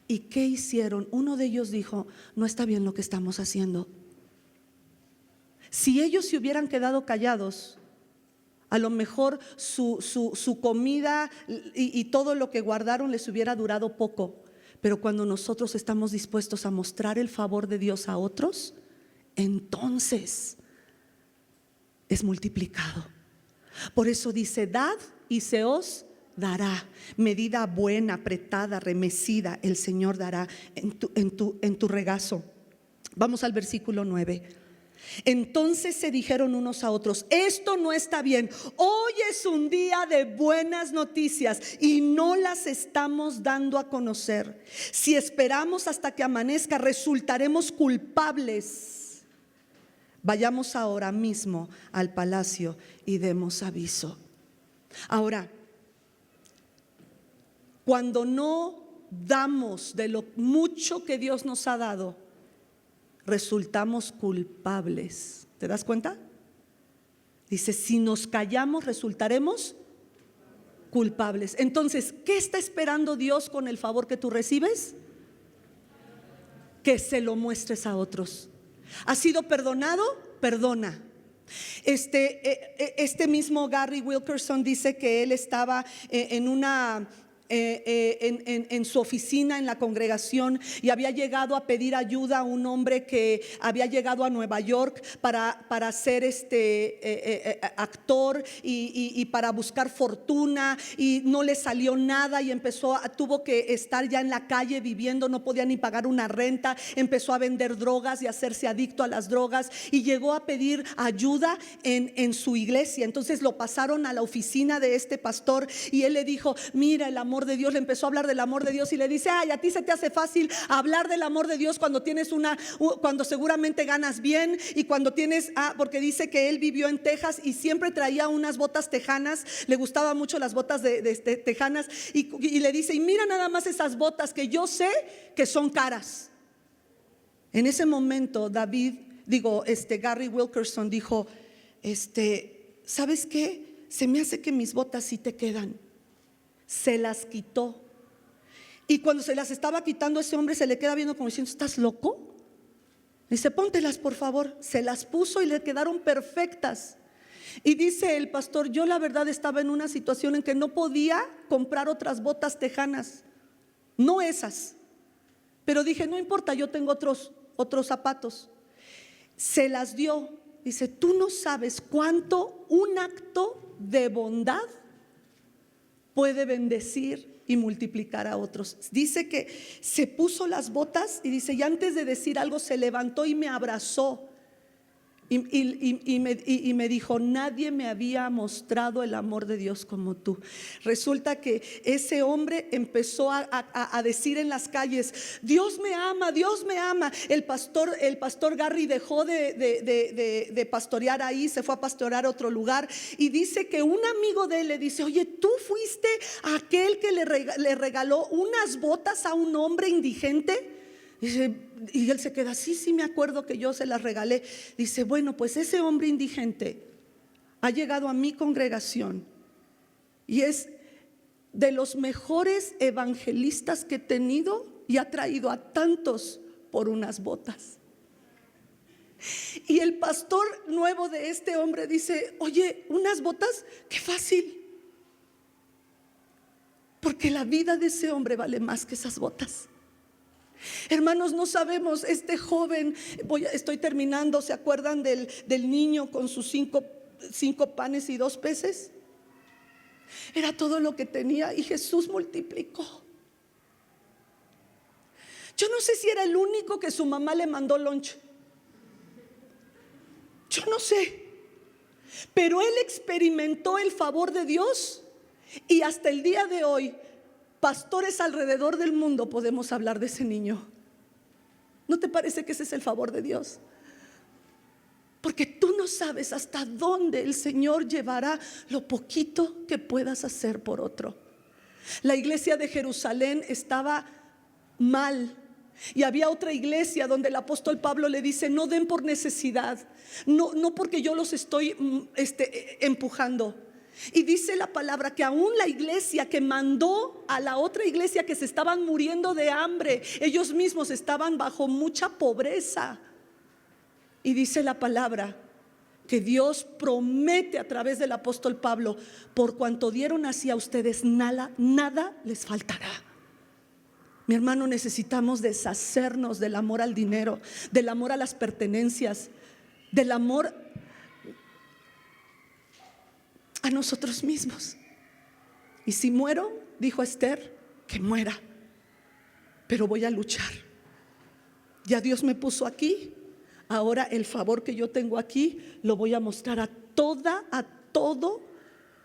¿Y qué hicieron? Uno de ellos dijo: no está bien lo que estamos haciendo. Si ellos se hubieran quedado callados, a lo mejor su comida y todo lo que guardaron les hubiera durado poco. Pero cuando nosotros estamos dispuestos a mostrar el favor de Dios a otros, entonces es multiplicado. Por eso dice: dad y se os dará, medida buena, apretada, remecida, el Señor dará en tu regazo. Vamos al versículo 9. Entonces se dijeron unos a otros: esto no está bien. Hoy es un día de buenas noticias y no las estamos dando a conocer. Si esperamos hasta que amanezca, resultaremos culpables. Vayamos ahora mismo al palacio y demos aviso. Ahora, cuando no damos de lo mucho que Dios nos ha dado, resultamos culpables. ¿Te das cuenta? Dice: si nos callamos, resultaremos culpables. Entonces, ¿qué está esperando Dios con el favor que tú recibes? Que se lo muestres a otros. ¿Has sido perdonado? Perdona. Este mismo Gary Wilkerson dice que él estaba en su oficina en la congregación y había llegado a pedir ayuda a un hombre que había llegado a Nueva York para ser actor y para buscar fortuna, y no le salió nada y tuvo que estar ya en la calle viviendo, no podía ni pagar una renta, empezó a vender drogas y a hacerse adicto a las drogas, y llegó a pedir ayuda en su iglesia. Entonces lo pasaron a la oficina de este pastor y él le dijo: mira, el amor de Dios. Le empezó a hablar del amor de Dios y le dice: ay, a ti se te hace fácil hablar del amor de Dios cuando tienes cuando seguramente ganas bien y cuando tienes, porque dice que él vivió en Texas y siempre traía unas botas tejanas, le gustaban mucho las botas de tejanas, y le dice: y mira nada más esas botas que yo sé que son caras. En ese momento Gary Wilkerson dijo: ¿sabes qué? Se me hace que mis botas sí te quedan. Se las quitó, y cuando se las estaba quitando, ese hombre se le queda viendo como diciendo: ¿estás loco? Dice: póntelas por favor. Se las puso y le quedaron perfectas. Y dice el pastor: yo la verdad estaba en una situación en que no podía comprar otras botas tejanas, no esas, pero dije: no importa, yo tengo otros zapatos. Se las dio. Dice: tú no sabes cuánto un acto de bondad puede bendecir y multiplicar a otros. Dice que se puso las botas y dice: y antes de decir algo se levantó y me abrazó y me dijo: nadie me había mostrado el amor de Dios como tú. Resulta que ese hombre empezó a decir en las calles: Dios me ama, Dios me ama. El pastor Gary dejó de pastorear ahí, se fue a pastorear a otro lugar, y dice que un amigo de él le dice: oye, tú fuiste aquel que le regaló unas botas a un hombre indigente. Y él se queda: sí, me acuerdo que yo se las regalé. Dice: bueno, pues ese hombre indigente ha llegado a mi congregación y es de los mejores evangelistas que he tenido, y ha traído a tantos por unas botas. Y el pastor nuevo de este hombre dice: oye, unas botas, qué fácil, porque la vida de ese hombre vale más que esas botas. Hermanos, no sabemos, este joven, estoy terminando, ¿se acuerdan del niño con sus 5 5 panes y 2 peces. Era todo lo que tenía y Jesús multiplicó. Yo no sé si era el único que su mamá le mandó lunch. Yo no sé. Pero él experimentó el favor de Dios y hasta el día de hoy, pastores alrededor del mundo podemos hablar de ese niño. ¿No te parece que ese es el favor de Dios? Porque tú no sabes hasta dónde el Señor llevará lo poquito que puedas hacer por otro. La iglesia de Jerusalén estaba mal. Y había otra iglesia donde el apóstol Pablo le dice: no den por necesidad, no porque yo los estoy empujando. Y dice la palabra que aún la iglesia que mandó a la otra iglesia que se estaban muriendo de hambre, ellos mismos estaban bajo mucha pobreza. Y dice la palabra que Dios promete a través del apóstol Pablo: por cuanto dieron así a ustedes, nada les faltará. Mi hermano, necesitamos deshacernos del amor al dinero, del amor a las pertenencias, del amor a nosotros mismos. Y si muero, dijo Esther, que muera, pero voy a luchar. Ya Dios me puso aquí. Ahora el favor que yo tengo aquí lo voy a mostrar a todo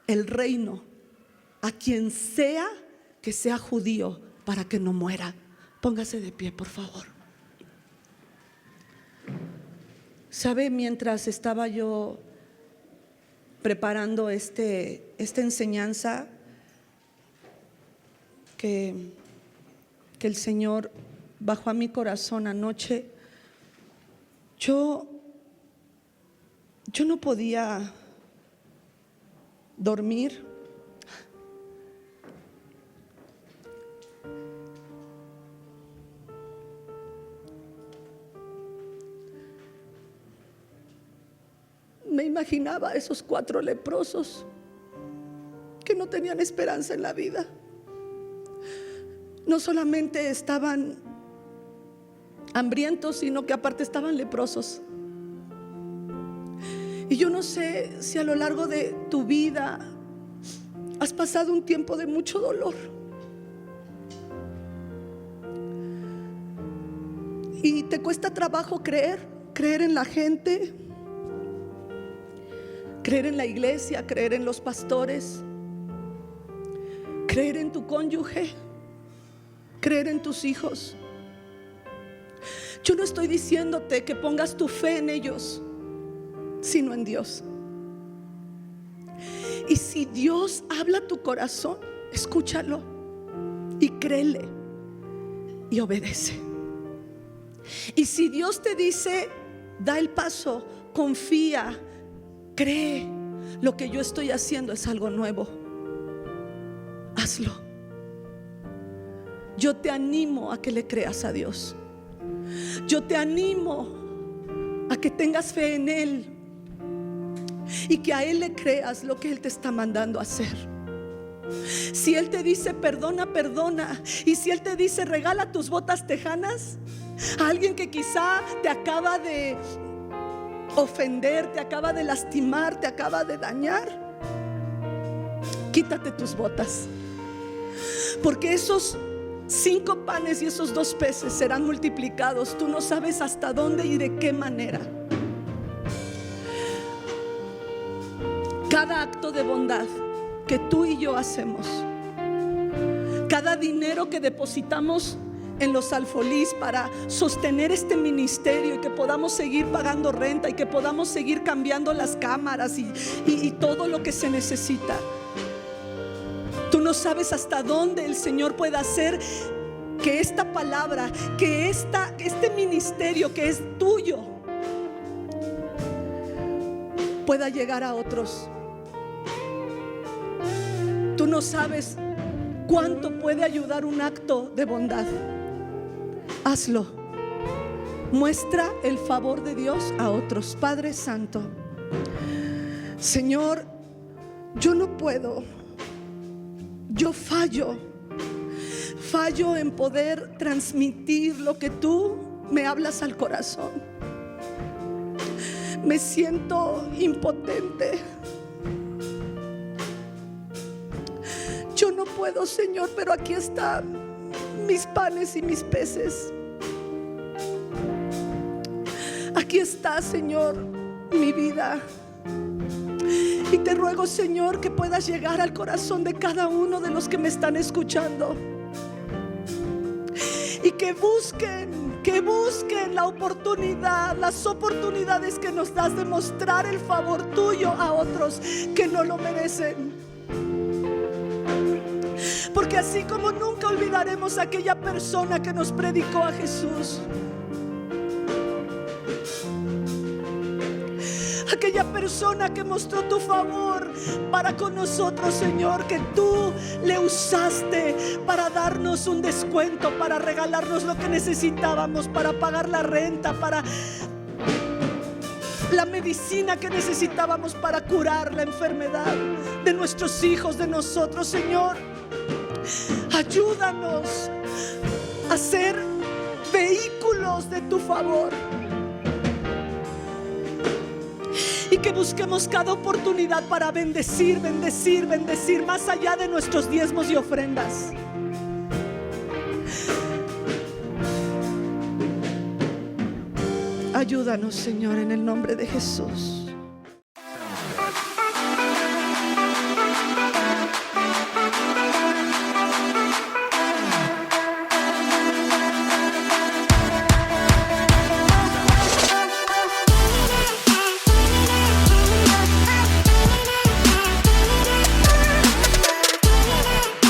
el reino, a quien sea que sea judío, para que no muera. Póngase de pie, por favor. ¿Sabe? Mientras estaba yo preparando esta enseñanza que el Señor bajó a mi corazón anoche, yo no podía dormir. Me imaginaba a esos 4 leprosos que no tenían esperanza en la vida. No solamente estaban hambrientos, sino que aparte estaban leprosos. Y yo no sé si a lo largo de tu vida has pasado un tiempo de mucho dolor. Y te cuesta trabajo creer en la gente, creer en la iglesia, creer en los pastores, creer en tu cónyuge, creer en tus hijos. Yo no estoy diciéndote que pongas tu fe en ellos, sino en Dios. Y si Dios habla a tu corazón, escúchalo y créele y obedece. Y si Dios te dice, da el paso, confía, cree, lo que yo estoy haciendo es algo nuevo, hazlo. Yo te animo a que le creas a Dios. Yo te animo a que tengas fe en Él y que a Él le creas lo que Él te está mandando a hacer. Si Él te dice perdona, perdona. Y si Él te dice regala tus botas tejanas a alguien que quizá te acaba de ofender, te acaba de lastimar, te acaba de dañar, quítate tus botas, porque esos 5 panes y esos 2 peces serán multiplicados. Tú no sabes hasta dónde y de qué manera. Cada acto de bondad que tú y yo hacemos, cada dinero que depositamos en los alfolís para sostener este ministerio y que podamos seguir pagando renta y que podamos seguir cambiando las cámaras y todo lo que se necesita. Tú no sabes hasta dónde el Señor puede hacer que esta palabra, que este ministerio que es tuyo pueda llegar a otros. Tú no sabes cuánto puede ayudar un acto de bondad. Hazlo. Muestra el favor de Dios a otros. Padre Santo, Señor, yo no puedo, yo fallo en poder transmitir lo que tú me hablas al corazón. me siento impotente. Yo no puedo, Señor, pero aquí están mis panes y mis peces. Aquí está, Señor, mi vida. Y te ruego, Señor, que puedas llegar al corazón de cada uno de los que me están escuchando. Y que busquen la oportunidad, las oportunidades que nos das de mostrar el favor tuyo a otros que no lo merecen. Porque así como nunca olvidaremos a aquella persona que nos predicó a Jesús, aquella persona que mostró tu favor para con nosotros, Señor, que tú le usaste para darnos un descuento, para regalarnos lo que necesitábamos, para pagar la renta, para la medicina que necesitábamos para curar la enfermedad de nuestros hijos, de nosotros, Señor. Ayúdanos a ser vehículos de tu favor. Y que busquemos cada oportunidad para bendecir más allá de nuestros diezmos y ofrendas. Ayúdanos, Señor, en el nombre de Jesús.